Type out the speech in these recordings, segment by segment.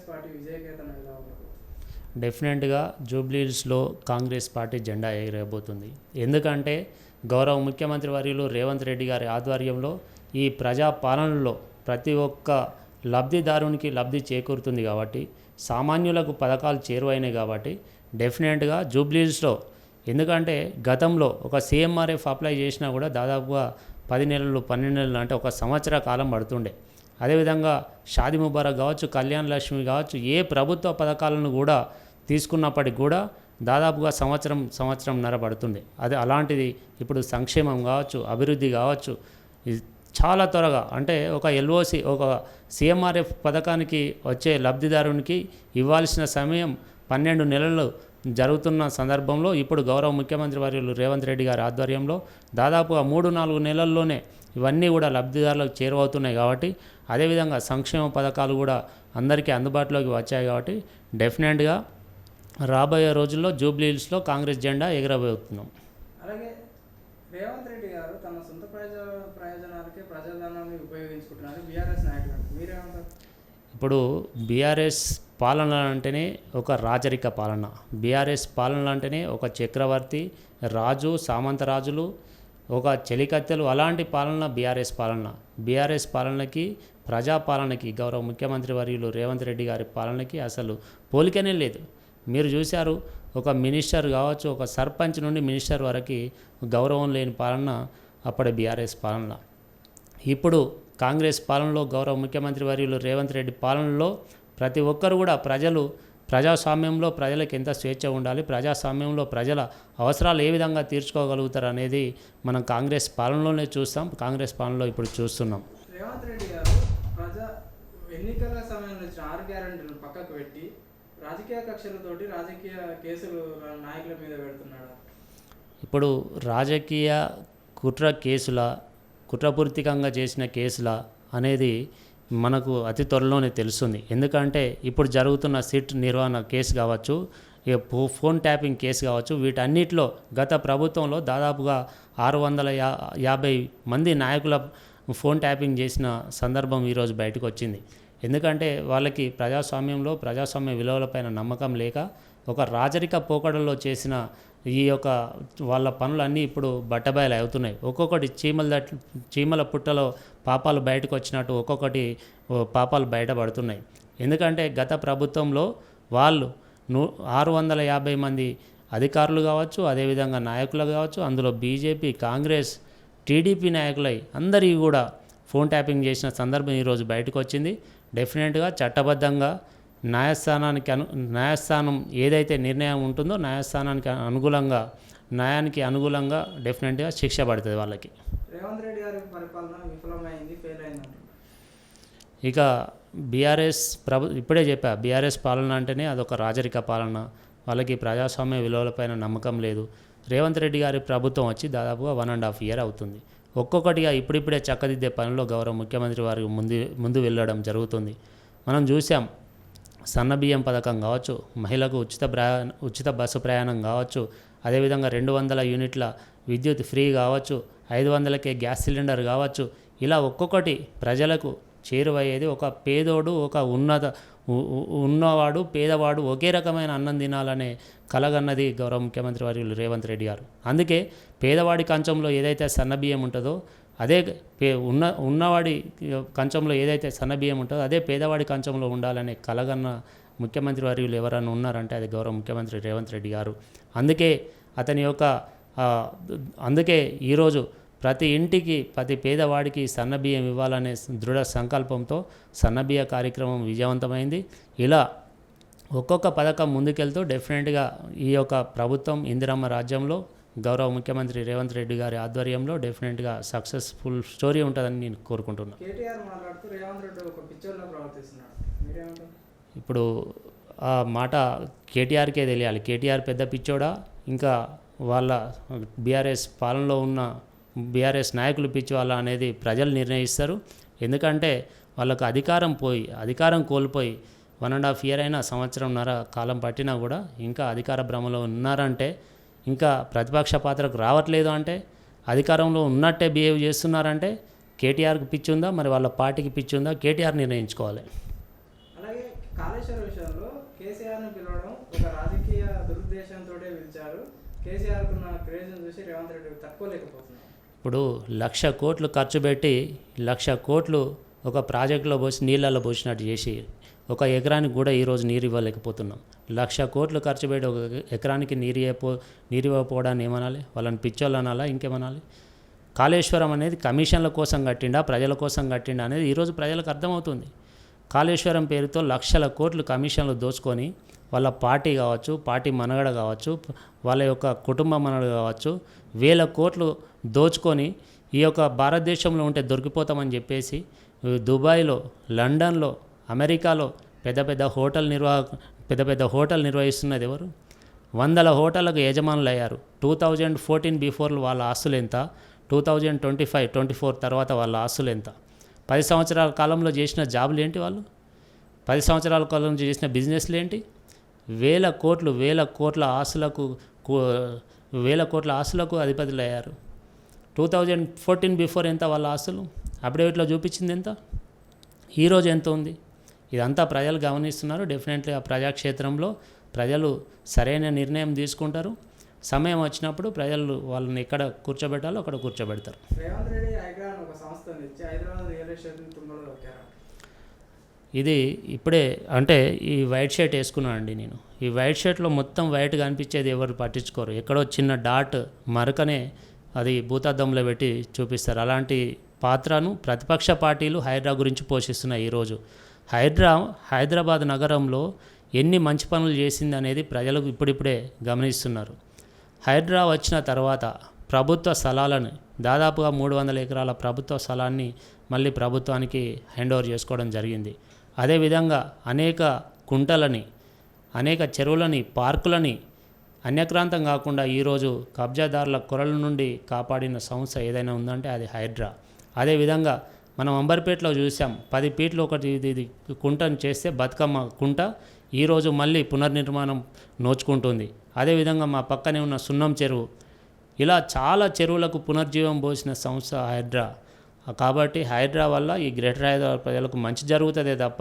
Party విజయకేతనం ఎలా ఉండదు? డెఫినెట్గా జూబ్లీహిల్స్లో కాంగ్రెస్ పార్టీ జెండా ఎగరబోతుంది. ఎందుకంటే గౌరవ ముఖ్యమంత్రి వర్యులు రేవంత్ రెడ్డి గారి ఆధ్వర్యంలో ఈ ప్రజా పాలనలో ప్రతి ఒక్క లబ్ధిదారునికి లబ్ధి చేకూరుతుంది కాబట్టి, సామాన్యులకు పథకాలు చేరువైనాయి కాబట్టి డెఫినెట్గా జూబ్లీహిల్స్లో, ఎందుకంటే గతంలో ఒక సీఎంఆర్ఎఫ్ అప్లై చేసినా కూడా దాదాపుగా 10 నెలలు 12 నెలలు అంటే ఒక సంవత్సర కాలం పడుతుండే. అదేవిధంగా షాదీ ముబారక్ కావచ్చు, కళ్యాణ్ లక్ష్మి కావచ్చు, ఏ ప్రభుత్వ పథకాలను కూడా తీసుకున్నప్పటికి కూడా దాదాపుగా సంవత్సరంన్నర పడుతుండే. అది అలాంటిది ఇప్పుడు సంక్షేమం కావచ్చు, అభివృద్ధి కావచ్చు, చాలా త్వరగా అంటే ఒక ఎల్ఓసి ఒక సీఎంఆర్ఎఫ్ పథకానికి వచ్చే లబ్ధిదారునికి ఇవ్వాల్సిన సమయం 12 నెలలు జరుగుతున్న సందర్భంలో ఇప్పుడు గౌరవ ముఖ్యమంత్రి వర్యులు రేవంత్ రెడ్డి గారి ఆధ్వర్యంలో దాదాపుగా 3-4 నెలల్లోనే ఇవన్నీ కూడా లబ్ధిదారులకు చేరువవుతున్నాయి. కాబట్టి అదేవిధంగా సంక్షేమ పథకాలు కూడా అందరికీ అందుబాటులోకి వచ్చాయి. కాబట్టి డెఫినెట్గా రాబోయే రోజుల్లో జూబ్లీహిల్స్లో కాంగ్రెస్ జెండా ఎగరబోతున్నాం. అలాగే రేవంత్ రెడ్డి గారు తన సొంత ప్రయోజనాలకే ప్రజాధనాన్ని ఉపయోగించుకుంటున్నారు బీఆర్ఎస్ నాయకులు. మీరేమంటారు? ఇప్పుడు బీఆర్ఎస్ పాలన అంటేనే ఒక రాజరిక పాలన. బీఆర్ఎస్ పాలన అంటేనే ఒక చక్రవర్తి రాజు, సామంతరాజులు, ఒక చెలికత్తెలు, అలాంటి పాలన బీఆర్ఎస్ పాలన. బీఆర్ఎస్ పాలనకి ప్రజాపాలనకి గౌరవ ముఖ్యమంత్రి వర్యులు రేవంత్ రెడ్డి గారి పాలనకి అసలు పోలికనే లేదు. మీరు చూశారు, ఒక మినిస్టర్ కావచ్చు, ఒక సర్పంచ్ నుండి మినిస్టర్ వరకు గౌరవం లేని పాలన అప్పటి బీఆర్ఎస్ పాలన. ఇప్పుడు కాంగ్రెస్ పాలనలో గౌరవ ముఖ్యమంత్రి వర్యులు రేవంత్ రెడ్డి పాలనలో ప్రతి ఒక్కరు కూడా ప్రజాస్వామ్యంలో ప్రజలకు ఎంత స్వేచ్ఛ ఉండాలి, ప్రజాస్వామ్యంలో ప్రజల అవసరాలు ఏ విధంగా తీర్చుకోగలుగుతారు అనేది మనం కాంగ్రెస్ పాలనలోనే చూస్తాం, కాంగ్రెస్ పాలనలో ఇప్పుడు చూస్తున్నాం. రేవంత్ రెడ్డి గారు ఎన్నికల సమయంలో ఇచ్చిన 6 గ్యారెంటీలను పక్కకు పెట్టి రాజకీయ కక్షలతోటి రాజకీయ కేసులు నాయకుల మీద పెడుతున్నాడు. ఇప్పుడు రాజకీయ కుట్రపూరితంగా చేసిన కేసుల అనేది మనకు అతి త్వరలోనే తెలుస్తుంది. ఎందుకంటే ఇప్పుడు జరుగుతున్న సిట్ నిర్వహణ కేసు కావచ్చు, ఫోన్ ట్యాపింగ్ కేసు కావచ్చు, వీటన్నిటిలో గత ప్రభుత్వంలో దాదాపుగా 650 మంది నాయకుల ఫోన్ ట్యాపింగ్ చేసిన సందర్భం ఈరోజు బయటకు వచ్చింది. ఎందుకంటే వాళ్ళకి ప్రజాస్వామ్య విలువలపైన నమ్మకం లేక ఒక రాజరిక పోకడల్లో చేసిన ఈ యొక్క వాళ్ళ పనులన్నీ ఇప్పుడు బట్టబయలు అవుతున్నాయి. ఒక్కొక్కటి చీమల పుట్టలో పాపాలు బయటకు వచ్చినట్టు ఒక్కొక్కటి పాపాలు బయటపడుతున్నాయి. ఎందుకంటే గత ప్రభుత్వంలో వాళ్ళు 650 మంది అధికారులు కావచ్చు, అదేవిధంగా నాయకులు కావచ్చు, అందులో బీజేపీ, కాంగ్రెస్, టీడీపీ నాయకులై అందరికీ కూడా ఫోన్ ట్యాపింగ్ చేసిన సందర్భం ఈరోజు బయటకు వచ్చింది. డెఫినెట్గా చట్టబద్ధంగా న్యాయస్థానం ఏదైతే నిర్ణయం ఉంటుందో న్యాయానికి అనుకూలంగా డెఫినెట్గా శిక్ష పడుతుంది వాళ్ళకి. రేవంత్ రెడ్డి గారి పరిపాలన విఫలమైంది, ఫెయిల్ అయింది. ఇక బీఆర్ఎస్ ఇప్పుడే చెప్పా, బీఆర్ఎస్ పాలన అంటేనే అదొక రాజరిక పాలన. వాళ్ళకి ప్రజాస్వామ్య విలువలపైన నమ్మకం లేదు. రేవంత్ రెడ్డి గారి ప్రభుత్వం వచ్చి దాదాపుగా 1.5 year అవుతుంది. ఒక్కొక్కటిగా ఇప్పుడిప్పుడే చక్కదిద్దే పనిలో గౌరవ ముఖ్యమంత్రి వారికి ముందు వెళ్ళడం జరుగుతుంది. మనం చూసాం, సన్నబియ్యం పథకం కావచ్చు, మహిళలకు ఉచిత బస్సు ప్రయాణం కావచ్చు, అదేవిధంగా 200 యూనిట్ల విద్యుత్ ఫ్రీ కావచ్చు, 500కే గ్యాస్ సిలిండర్ కావచ్చు, ఇలా ఒక్కొక్కటి ప్రజలకు చేరువయ్యేది. ఒక పేదోడు, ఒక ఉన్నవాడు, పేదవాడు ఒకే రకమైన అన్నం తినాలనే కలగన్నది గౌరవ ముఖ్యమంత్రి వర్యులు రేవంత్ రెడ్డి గారు. అందుకే పేదవాడి కంచంలో ఏదైతే సన్నబియ్యం ఉంటుందో అదే ఉన్నవాడి కంచంలో ఏదైతే సన్నబియ్యం ఉంటుందో అదే పేదవాడి కంచంలో ఉండాలనే కలగన్న ముఖ్యమంత్రి వర్యులు ఎవరైనా ఉన్నారంటే అది గౌరవ ముఖ్యమంత్రి రేవంత్ రెడ్డి గారు. అందుకే ఈరోజు ప్రతి ఇంటికి, ప్రతి పేదవాడికి సన్నబియ్యం ఇవ్వాలనే దృఢ సంకల్పంతో సన్నబియ్య కార్యక్రమం విజయవంతమైంది. ఇలా ఒక్కొక్క పథకం ముందుకెళ్తూ డెఫినెట్గా ఈ యొక్క ప్రభుత్వం ఇందిరమ్మ రాజ్యంలో గౌరవ ముఖ్యమంత్రి రేవంత్ రెడ్డి గారి ఆధ్వర్యంలో డెఫినెట్గా సక్సెస్ఫుల్ స్టోరీ ఉంటుందని నేను కోరుకుంటున్నాను. ఇప్పుడు ఆ మాట కేటీఆర్కే తెలియాలి. కేటీఆర్ పెద్ద పిచ్చోడా, ఇంకా వాళ్ళ బీఆర్ఎస్ పాలనలో ఉన్న బీఆర్ఎస్ నాయకులు పిచ్చి వాళ్ళ అనేది ప్రజలు నిర్ణయిస్తారు. ఎందుకంటే వాళ్ళకు అధికారం కోల్పోయి 1.5 year అయినా, సంవత్సరంన్నర కాలం పట్టినా కూడా ఇంకా అధికార భ్రమలో ఉన్నారంటే, ఇంకా ప్రతిపక్ష పాత్రకు రావట్లేదు అంటే, అధికారంలో ఉన్నట్టే బిహేవ్ చేస్తున్నారంటే కేటీఆర్కి పిచ్చి ఉందా, మరి వాళ్ళ పార్టీకి పిచ్చి ఉందా, కేటీఆర్ నిర్ణయించుకోవాలి. అలాగే కాళేశ్వరం విషయంలో కేసీఆర్ని పిలవడం ఒక రాజకీయ దురుద్దేశంతో పిలిచారు. కేసీఆర్కు ఉన్న క్రేజ్ని చూసి రేవంత్ రెడ్డి తట్టుకోలేకపోతున్నారు. ఇప్పుడు 1,00,000 కోట్లు ఖర్చు పెట్టి 1,00,000 కోట్లు ఒక ప్రాజెక్టులో పోసి నీళ్ళల్లో పోసినట్టు చేసి ఒక ఎకరానికి కూడా ఈరోజు నీరు ఇవ్వలేకపోతున్నాం. 1,00,000 కోట్లు ఖర్చు పెట్టి ఒక ఎకరానికి నీరు ఇవ్వకపోవడాన్ని ఏమనాలి? వాళ్ళని పిచ్చోళ్ళు అనాలా? ఇంకేమనాలి? కాళేశ్వరం అనేది కమిషన్ల కోసం కట్టిండా, ప్రజల కోసం కట్టిండా అనేది ఈరోజు ప్రజలకు అర్థమవుతుంది. కాళేశ్వరం పేరుతో 1,00,000 కోట్లు కమిషన్లు దోచుకొని వాళ్ళ పార్టీ కావచ్చు, పార్టీ మనగడ కావచ్చు, వాళ్ళ యొక్క కుటుంబ మనగడ కావచ్చు, 1,000 కోట్లు దోచుకొని ఈ యొక్క భారతదేశంలో ఉంటే దొరికిపోతామని చెప్పేసి దుబాయ్లో, లండన్లో, అమెరికాలో పెద్ద పెద్ద హోటల్ నిర్వహిస్తున్నది ఎవరు? 100 హోటళ్ళకు యజమానులు అయ్యారు. 2014 బిఫోర్లు వాళ్ళ ఆస్తులు ఎంత, 2024 తర్వాత వాళ్ళ ఆస్తులు ఎంత? 10 సంవత్సరాల కాలంలో చేసిన జాబులు ఏంటి? వాళ్ళు 10 సంవత్సరాల కాలంలో చేసిన బిజినెస్లు ఏంటి? 1,000 కోట్ల ఆస్తులకు అధిపతులు అయ్యారు. 2014 బిఫోర్ ఎంత వాళ్ళ ఆస్తులు? అప్డేట్లో చూపించింది ఎంత? ఈరోజు ఎంత ఉంది? ఇదంతా ప్రజలు గమనిస్తున్నారు. డెఫినెట్లీ ఆ ప్రజాక్షేత్రంలో ప్రజలు సరైన నిర్ణయం తీసుకుంటారు. సమయం వచ్చినప్పుడు ప్రజలు వాళ్ళని ఎక్కడ కూర్చోబెట్టాలో అక్కడ కూర్చోబెడతారు. రేవంత్ రెడ్డి హైడ్రాన్ ఒక సంస్థను ఇచ్చి హైదరాబాద్ రియల్ ఎస్టేట్ తుంగలో దొక్కారు. ఇది ఇప్పుడే అంటే ఈ వైట్ షర్ట్ వేసుకున్నాను అండి నేను. ఈ వైట్ షర్ట్లో మొత్తం వైట్ కనిపించేది ఎవరు పట్టించుకోరు. ఎక్కడో చిన్న డాట్ మరకనే అది భూతార్థంలో పెట్టి చూపిస్తారు. అలాంటి పాత్రను ప్రతిపక్ష పార్టీలు హైడ్రా గురించి పోషిస్తున్నాయి. ఈరోజు హైదరాబాద్ నగరంలో ఎన్ని మంచి పనులు చేసింది అనేది ప్రజలు ఇప్పుడిప్పుడే గమనిస్తున్నారు. హైడ్రా వచ్చిన తర్వాత ప్రభుత్వ స్థలాలను దాదాపుగా 300 ఎకరాల ప్రభుత్వ స్థలాన్ని మళ్ళీ ప్రభుత్వానికి హ్యాండ్ ఓవర్ చేసుకోవడం జరిగింది. అదేవిధంగా అనేక కుంటలని, అనేక చెరువులని, పార్కులని అన్యక్రాంతం కాకుండా ఈరోజు కబ్జాదారుల కొరల నుండి కాపాడిన సంస్థ ఏదైనా ఉందంటే అది హైడ్రా. అదేవిధంగా మనం అంబర్పేటలో చూసాం, 10 ఫీట్లు ఒకటి ఇది కుంటను చేస్తే బతుకమ్మ కుంట ఈరోజు మళ్ళీ పునర్నిర్మాణం నోచుకుంటుంది. అదేవిధంగా మా పక్కనే ఉన్న సున్నం చెరువు, ఇలా చాలా చెరువులకు పునర్జీవం పోసిన సంస్థ హైడ్రా. కాబట్టి హైడ్రా వల్ల ఈ గ్రేటర్ హైదరాబాద్ ప్రజలకు మంచి జరుగుతుందే తప్ప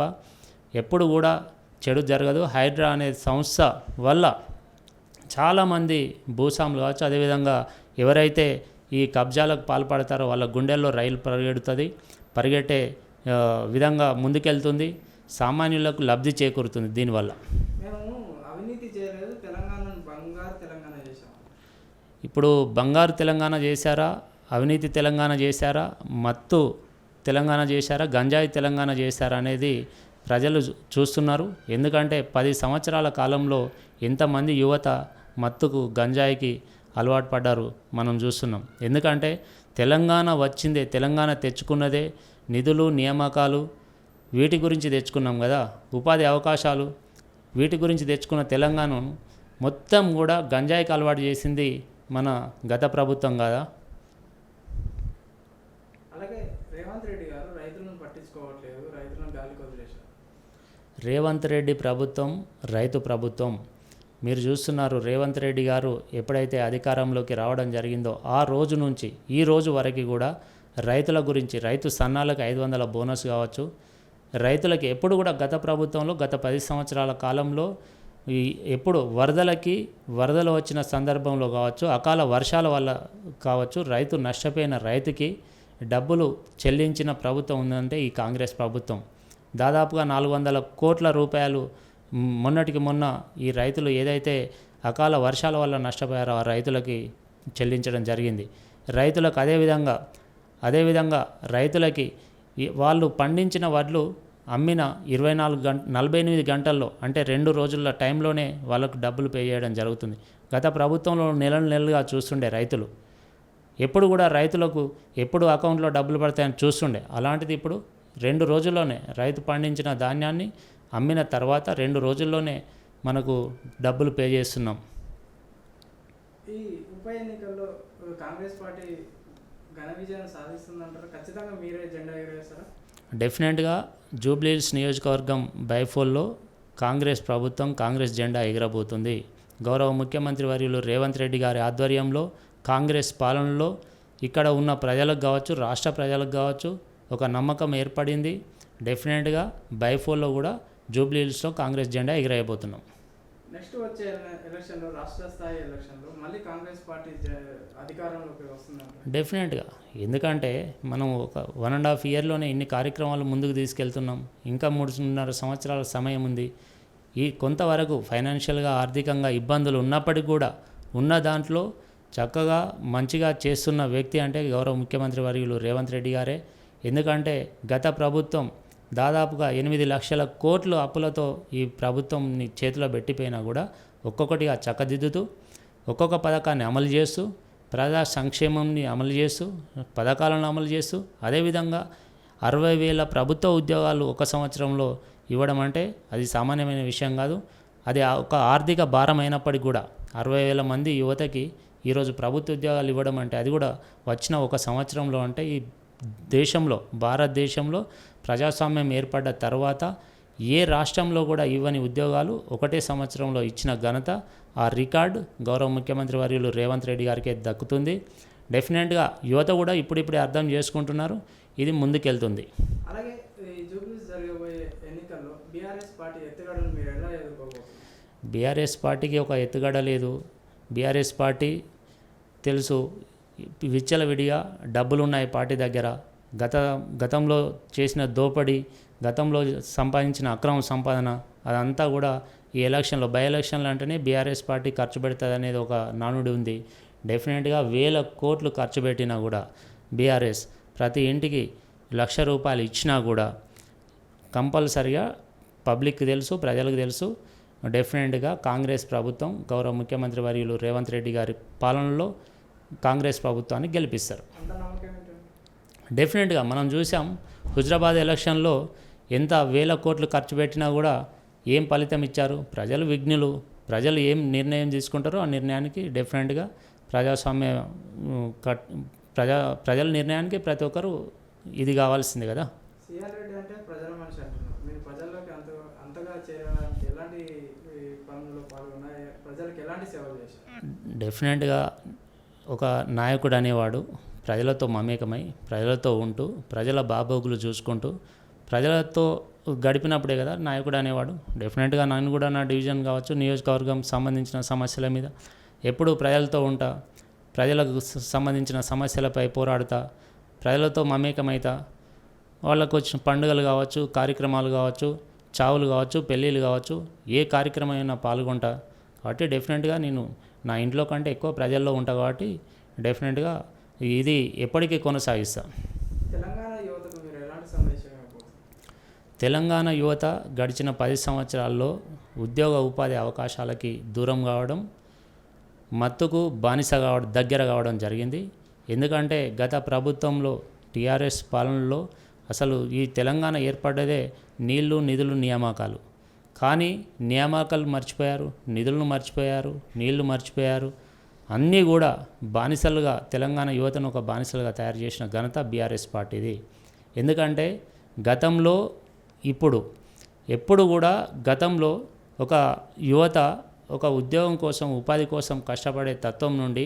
ఎప్పుడు కూడా చెడు జరగదు. హైడ్రా అనే సంస్థ వల్ల చాలామంది భూస్వాములు కావచ్చు, అదేవిధంగా ఎవరైతే ఈ కబ్జాలకు పాల్పడతారో వాళ్ళ గుండెల్లో రైలు పరిగెట్టే విధంగా ముందుకెళ్తుంది. సామాన్యులకు లబ్ధి చేకూరుతుంది దీనివల్ల. మేము అవినీతి చేయలేదు, తెలంగాణను బంగారు తెలంగాణ చేశాం. ఇప్పుడు బంగారు తెలంగాణ చేశారా, అవినీతి తెలంగాణ చేశారా, మత్తు తెలంగాణ చేశారా, గంజాయి తెలంగాణ చేశారా అనేది ప్రజలు చూస్తున్నారు. ఎందుకంటే 10 సంవత్సరాల కాలంలో ఎంతమంది యువత మత్తుకు, గంజాయికి అలవాటు పడ్డారు మనం చూస్తున్నాం. ఎందుకంటే తెలంగాణ వచ్చిందే, తెలంగాణ తెచ్చుకున్నదే నిధులు, నియామకాలు వీటి గురించి తెచ్చుకున్నాం కదా, ఉపాధి అవకాశాలు వీటి గురించి తెచ్చుకున్న తెలంగాణను మొత్తం కూడా గంజాయికి అలవాటు చేసింది మన గత ప్రభుత్వం కదా. అలాగే రేవంత్ రెడ్డి గారు రైతులను పట్టించుకోవట్లేదు, రైతులను గాలికి వదిలేశారు. రేవంత్ రెడ్డి ప్రభుత్వం రైతు ప్రభుత్వం. మీరు చూస్తున్నారు, రేవంత్ రెడ్డి గారు ఎప్పుడైతే అధికారంలోకి రావడం జరిగిందో ఆ రోజు నుంచి ఈ రోజు వరకు కూడా రైతుల గురించి, రైతు సన్నాలకు 500 బోనస్ కావచ్చు, రైతులకి ఎప్పుడు కూడా గత ప్రభుత్వంలో గత 10 సంవత్సరాల కాలంలో ఎప్పుడు వరదలు వచ్చిన సందర్భంలో కావచ్చు, అకాల వర్షాల వల్ల కావచ్చు, రైతు నష్టపోయిన రైతుకి డబ్బులు చెల్లించిన ప్రభుత్వం ఉందంటే ఈ కాంగ్రెస్ ప్రభుత్వం. దాదాపుగా 400 కోట్ల రూపాయలు మొన్నటికి మొన్న ఈ రైతులు ఏదైతే అకాల వర్షాల వల్ల నష్టపోయారో ఆ రైతులకి చెల్లించడం జరిగింది. రైతులకు అదేవిధంగా రైతులకి వాళ్ళు పండించిన వడ్లు అమ్మిన 48 గంటల్లో అంటే 2 రోజుల టైంలోనే వాళ్ళకు డబ్బులు పే చేయడం జరుగుతుంది. గత ప్రభుత్వంలో నెలలుగా చూస్తుండే రైతులు ఎప్పుడు కూడా రైతులకు ఎప్పుడు అకౌంట్లో డబ్బులు పడతాయని చూస్తుండే. అలాంటిది ఇప్పుడు 2 రోజుల్లోనే రైతు పండించిన ధాన్యాన్ని అమ్మిన తర్వాత 2 రోజుల్లోనే మనకు డబ్బులు పే చేస్తున్నాం. ఈ ఉప ఎన్నికల్లో కాంగ్రెస్ పార్టీ ఘన విజయం సాధిస్తుందంటారు. ఖచ్చితంగా మీరే జెండా ఎగరేస్తారా? డెఫినెట్గా జూబ్లీహిల్స్ నియోజకవర్గం బైఫోల్లో కాంగ్రెస్ జెండా ఎగరబోతుంది. గౌరవ ముఖ్యమంత్రి వర్యులు రేవంత్ రెడ్డి గారి ఆధ్వర్యంలో కాంగ్రెస్ పాలనలో ఇక్కడ ఉన్న ప్రజలకు కావచ్చు, రాష్ట్ర ప్రజలకు కావచ్చు ఒక నమ్మకం ఏర్పడింది. డెఫినెట్గా బైఫోల్లో కూడా జూబ్లీ హిల్స్లో కాంగ్రెస్ జెండా ఎగిరేయబోతున్నాం. నెక్స్ట్ వచ్చే ఎలక్షన్లో, రాష్ట్ర స్థాయి ఎలక్షన్లో మళ్ళీ కాంగ్రెస్ పార్టీ అధికారంలోకి వస్తుందంట. డెఫినెట్గా, ఎందుకంటే మనం ఒక 1.5 ఇయర్లోనే ఇన్ని కార్యక్రమాలు ముందుకు తీసుకెళ్తున్నాం. ఇంకా 3.5 సంవత్సరాల సమయం ఉంది. ఈ కొంతవరకు ఫైనాన్షియల్గా, ఆర్థికంగా ఇబ్బందులు ఉన్నప్పటికీ కూడా ఉన్న దాంట్లో చక్కగా మంచిగా చేస్తున్న వ్యక్తి అంటే గౌరవ ముఖ్యమంత్రి వర్యులు రేవంత్ రెడ్డి గారే. ఎందుకంటే గత ప్రభుత్వం దాదాపుగా 8 లక్షల కోట్ల అప్పులతో ఈ ప్రభుత్వంని చేతిలో పెట్టిపోయినా కూడా ఒక్కొక్కటిగా చక్కదిద్దుతూ, ఒక్కొక్క పథకాన్ని అమలు చేస్తూ, ప్రజా సంక్షేమంని అమలు చేస్తూ, పథకాలను అమలు చేస్తూ, అదేవిధంగా 60,000 ప్రభుత్వ ఉద్యోగాలు ఒక సంవత్సరంలో ఇవ్వడం అంటే అది సామాన్యమైన విషయం కాదు. అది ఒక ఆర్థిక భారం అయినప్పటికీ కూడా 60,000 మంది యువతకి ఈరోజు ప్రభుత్వ ఉద్యోగాలు ఇవ్వడం అంటే అది కూడా వచ్చిన ఒక సంవత్సరంలో అంటే ఈ దేశంలో, భారతదేశంలో ప్రజాస్వామ్యం ఏర్పడ్డ తర్వాత ఏ రాష్ట్రంలో కూడా ఇవ్వని ఉద్యోగాలు ఒకటే సంవత్సరంలో ఇచ్చిన ఘనత, ఆ రికార్డు గౌరవ ముఖ్యమంత్రి వర్యులు రేవంత్ రెడ్డి గారికే దక్కుతుంది. డెఫినెట్గా యువత కూడా ఇప్పుడిప్పుడే అర్థం చేసుకుంటున్నారు. ఇది ముందుకెళ్తుంది. అలాగే ఈ జూబ్లీస్ జరగబోయే ఎన్నికల్లో బీఆర్ఎస్ పార్టీ ఎత్తుగడను మీరు ఎలా ఎదుర్కోబోతున్నారు? బీఆర్ఎస్ పార్టీకి ఒక ఎత్తుగడ లేదు. బీఆర్ఎస్ పార్టీ తెలుసు, విచ్చలవిడిగా డబ్బులున్నాయి పార్టీ దగ్గర. గతంలో చేసిన దోపిడీ, గతంలో సంపాదించిన అక్రమ సంపాదన అదంతా కూడా ఈ ఎలక్షన్లో, బై ఎలక్షన్లు అంటేనే బీఆర్ఎస్ పార్టీ ఖర్చు పెడుతుంది అనేది ఒక నానుడి ఉంది. డెఫినెట్గా 1000 కోట్లు ఖర్చు పెట్టినా కూడా బీఆర్ఎస్ ప్రతి ఇంటికి ₹1,00,000 ఇచ్చినా కూడా కంపల్సరిగా పబ్లిక్కి తెలుసు, ప్రజలకు తెలుసు, డెఫినెట్గా కాంగ్రెస్ ప్రభుత్వం గౌరవ ముఖ్యమంత్రి వర్యులు రేవంత్ రెడ్డి గారి పాలనలో కాంగ్రెస్ ప్రభుత్వాన్ని గెలిపిస్తారు. డెఫినెట్గా మనం చూసాం, హుజరాబాద్ ఎలక్షన్లో ఎంత 1000 కోట్లు ఖర్చు పెట్టినా కూడా ఏం ఫలితం ఇచ్చారు? ప్రజలు విఘ్నులు. ప్రజలు ఏం నిర్ణయం తీసుకుంటారో ఆ నిర్ణయానికి డెఫినెట్గా ప్రజాస్వామ్య ప్రజల నిర్ణయానికి ప్రతి ఒక్కరు ఇది కావాల్సిందే కదా. సిఆర్ రెడ్డి అంటే ప్రజల మనిషి అంటున్నారు. మీరు ప్రజల్లోకి అంతగా చేరడానికి ఎలాంటి పనుల్లో పాల్గొన్నాయి? ప్రజలకు ఎలాంటి సేవలు చేశారు? డెఫినెట్గా ఒక నాయకుడు అనేవాడు ప్రజలతో మమేకమై, ప్రజలతో ఉంటూ, ప్రజల బాగోగులు చూసుకుంటూ, ప్రజలతో గడిపినప్పుడే కదా నాయకుడు అనేవాడు. డెఫినెట్గా నేను కూడా నా డివిజన్ కావచ్చు, నియోజకవర్గం సంబంధించిన సమస్యల మీద ఎప్పుడూ ప్రజలతో ఉంటా, ప్రజలకు సంబంధించిన సమస్యలపై పోరాడుతా, ప్రజలతో మమేకమైతా, వాళ్ళకు వచ్చిన పండుగలు కావచ్చు, కార్యక్రమాలు కావచ్చు, చావులు కావచ్చు, పెళ్ళిళ్ళు కావచ్చు, ఏ కార్యక్రమమైనా పాల్గొంటా. కాబట్టి డెఫినెట్గా నేను నా ఇంట్లో కంటే ఎక్కువ ప్రజల్లో ఉంటా. కాబట్టి డెఫినెట్గా ఇది ఎప్పటికీ కొనసాగిస్తా. తెలంగాణ యువతకు మీరు ఎలాంటి సందేశం ఇవ్వబోతున్నారు? తెలంగాణ యువత గడిచిన 10 సంవత్సరాల్లో ఉద్యోగ ఉపాధి అవకాశాలకి దూరం కావడం, మత్తుకు బానిస దగ్గర కావడం జరిగింది. ఎందుకంటే గత ప్రభుత్వంలో టీఆర్ఎస్ పాలనలో అసలు ఈ తెలంగాణ ఏర్పడ్డదే నీళ్లు, నిధులు, నియామకాలు. కానీ నియామకాలు మర్చిపోయారు, నిధులను మర్చిపోయారు, నీళ్లు మర్చిపోయారు. అన్నీ కూడా బానిసలుగా, తెలంగాణ యువతను ఒక బానిసలుగా తయారు చేసిన ఘనత బీఆర్ఎస్ పార్టీది. ఎందుకంటే గతంలో, ఇప్పుడు, ఎప్పుడు కూడా గతంలో ఒక యువత ఒక ఉద్యోగం కోసం, ఉపాధి కోసం కష్టపడే తత్వం నుండి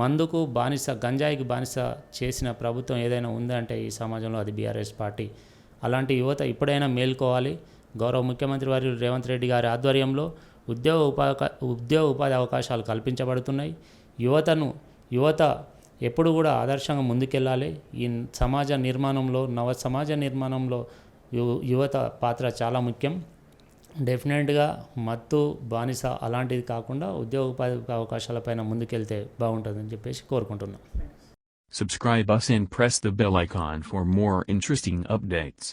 మందుకు బానిస, గంజాయికి బానిస చేసిన ప్రభుత్వం ఏదైనా ఉందంటే ఈ సమాజంలో అది బీఆర్ఎస్ పార్టీ. అలాంటి యువత ఇప్పుడైనా మేల్కోవాలి. గౌరవ ముఖ్యమంత్రి వారి రేవంత్ రెడ్డి గారి ఆధ్వర్యంలో ఉద్యోగ ఉపాధి అవకాశాలు కల్పించబడుతున్నాయి. యువత ఎప్పుడు కూడా ఆదర్శంగా ముందుకెళ్ళాలి. ఈ సమాజ నిర్మాణంలో, నవ సమాజ నిర్మాణంలో యువత పాత్ర చాలా ముఖ్యం. డెఫినెట్గా మత్తు, బానిస అలాంటిది కాకుండా ఉద్యోగ ఉపాధి అవకాశాలపైన ముందుకెళ్తే బాగుంటుందని చెప్పేసి కోరుకుంటున్నాం. Subscribe us and press the bell icon for more interesting updates.